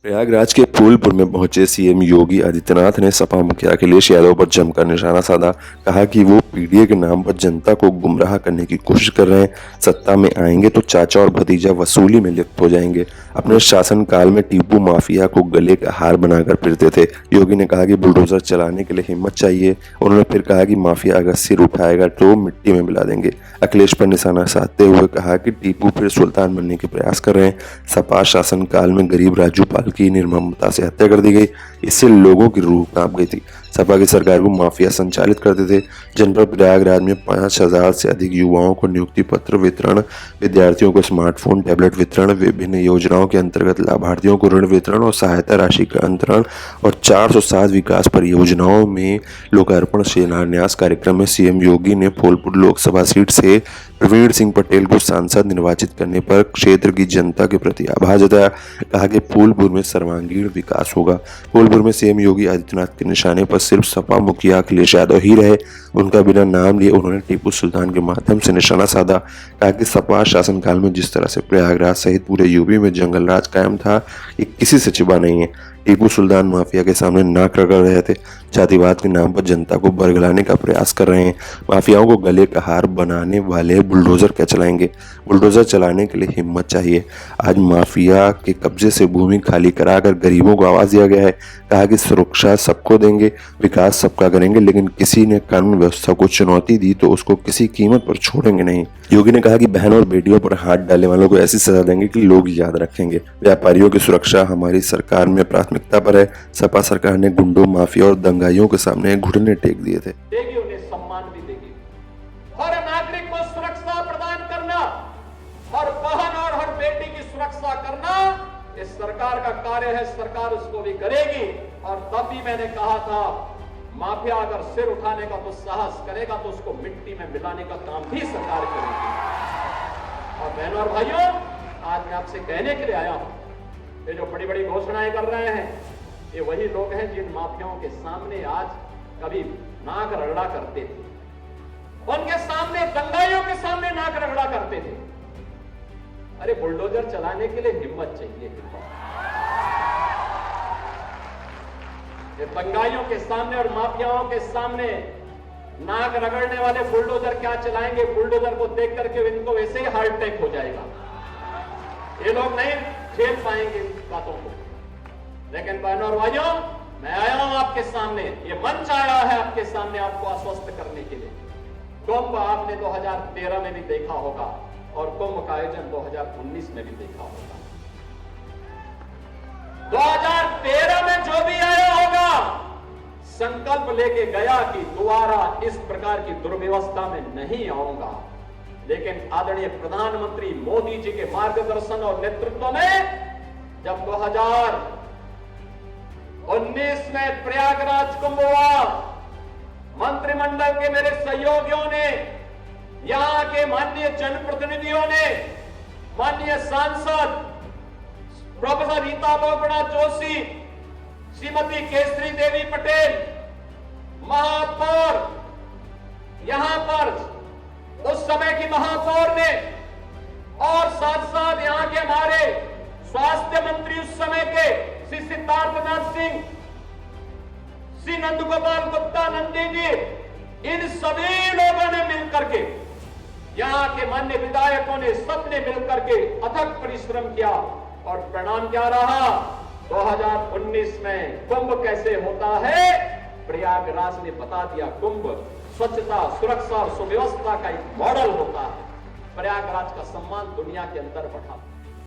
प्रयागराज के फूलपुर में पहुंचे सीएम योगी आदित्यनाथ ने सपा मुखिया अखिलेश यादव पर जमकर निशाना साधा। कहा कि वो पीडीए के नाम पर जनता को गुमराह करने की कोशिश कर रहे हैं। सत्ता में आएंगे तो चाचा और भतीजा वसूली में लिप्त हो जाएंगे। अपने शासनकाल में टीपू माफिया को गले का हार बनाकर फिरते थे। योगी ने कहा कि बुलडोजर चलाने के लिए हिम्मत चाहिए। उन्होंने फिर कहा कि माफिया अगर सिर उठाएगा तो मिट्टी में मिला देंगे। अखिलेश पर निशाना साधते हुए कहा कि टीपू फिर सुल्तान बनने के प्रयास कर रहे हैं। सपा शासनकाल में गरीब राजू पाल की निर्ममता से हत्या कर दी गई। इससे लोगों की रूह कांप गई थी। सपा की सरकार को माफिया संचालित करते थे। जनपद प्रयागराज में 5000 से अधिक युवाओं को नियुक्ति पत्र वितरण, विद्यार्थियों को स्मार्टफोन टैबलेट वितरण, विभिन्न योजनाओं के अंतर्गत लाभार्थियों को ऋण वितरण और सहायता राशि का अंतरण और 407 विकास परियोजनाओं में लोकार्पण शिलान्यास कार्यक्रम में सीएम योगी ने फूलपुर लोकसभा सीट से प्रवीण सिंह पटेल को सांसद निर्वाचित करने पर क्षेत्र की जनता के प्रति आभार जताया। कहा कि फूलपुर में सर्वांगीण विकास होगा। फूलपुर में सीएम योगी आदित्यनाथ के निशाने पर सिर्फ सपा मुखिया अखिलेश यादव ही रहे। उनका बिना नाम लिए उन्होंने टीपू सुल्तान के माध्यम से निशाना साधा। कहा कि सपा शासनकाल में जिस तरह से प्रयागराज सहित पूरे यूपी में जंगल राज कायम था, ये किसी से छिपा नहीं है। टीपू सुल्तान माफिया के सामने नाक रगड़ रहे थे। जातिवाद के नाम पर जनता को बरगलाने का प्रयास कर रहे हैं। माफियाओं को गले का हार बनाने वाले बुलडोजर क्या चलाएंगे? बुलडोजर चलाने के लिए हिम्मत चाहिए। आज माफिया के कब्जे से भूमि खाली कराकर गरीबों को आवाज दिया गया है। कहा कि सुरक्षा सबको देंगे, विकास सबका करेंगे, लेकिन किसी ने कानून व्यवस्था को चुनौती दी तो उसको किसी कीमत पर छोड़ेंगे नहीं। योगी ने कहा कि बहन और बेटियों पर हाथ डालने वालों को ऐसी सजा देंगे कि लोग याद रखेंगे। व्यापारियों की सुरक्षा हमारी सरकार में प्राथमिकता पर है। सपा सरकार ने गुंडों, माफिया और दंगाइयों के सामने घुटने टेक दिए थे। देगी, उन्हें सम्मान भी देगी। हर नागरिक को सुरक्षा प्रदान करना, हर बहन और हर बेटी की सुरक्षा करना इस सरकार का कार्य है। सरकार उसको भी करेगी। और तब भी मैंने कहा था, माफिया अगर सिर उठाने का तो साहस करेगा तो उसको मिट्टी में मिलाने का काम भी सरकार करेगी। और बहनों और भाइयों, आज मैं आपसे कहने के लिए आया हूं, ये जो बड़ी बड़ी घोषणाएं कर रहे हैं, ये वही लोग हैं जिन माफियाओं के सामने आज कभी नाक रगड़ा करते थे, उनके सामने, दंगाइयों के सामने नाक रगड़ा करते थे। अरे बुलडोजर चलाने के लिए हिम्मत चाहिए। ये दंगाइयों के सामने और माफियाओं के सामने नाक रगड़ने वाले बुलडोजर क्या चलाएंगे? बुलडोजर को देख करके इनको वैसे ही हार्ट अटैक हो जाएगा। ये लोग नहीं झेल पाएंगे इन बातों को। लेकिन बहनों और भाइयों, मैं आया हूं आपके सामने, ये मंच आया है आपके सामने आपको आश्वस्त करने के लिए। कुंभ आपने 2013 में भी देखा होगा और कुंभ का आयोजन 2019 में भी देखा होगा। 2013 में जो भी आया होगा, संकल्प लेके गया कि दोबारा इस प्रकार की दुर्व्यवस्था में नहीं आऊंगा। लेकिन आदरणीय प्रधानमंत्री मोदी जी के मार्गदर्शन और नेतृत्व में जब 2019 में प्रयागराज कुंभ हुआ, मंत्रिमंडल के मेरे सहयोगियों ने, यहां के माननीय जनप्रतिनिधियों ने, माननीय सांसद प्रोफेसर रीता बहुगुणा जोशी, श्रीमती केसरी देवी पटेल, महापौर, यहां पर उस समय की महापौर ने, और साथ साथ यहां के हमारे स्वास्थ्य मंत्री उस समय के श्री सिद्धार्थनाथ सिंह, श्री नंदगोपाल गुप्ता नंदी जी, इन सभी लोगों ने मिलकर के, यहां के मान्य विधायकों ने, सबने मिलकर के अथक परिश्रम किया। और परिणाम क्या रहा? 2019 में कुंभ कैसे होता है, प्रयागराज ने बता दिया। कुंभ स्वच्छता, सुरक्षा और सुव्यवस्था का एक मॉडल होता है। प्रयागराज का सम्मान दुनिया के अंदर बढ़ा।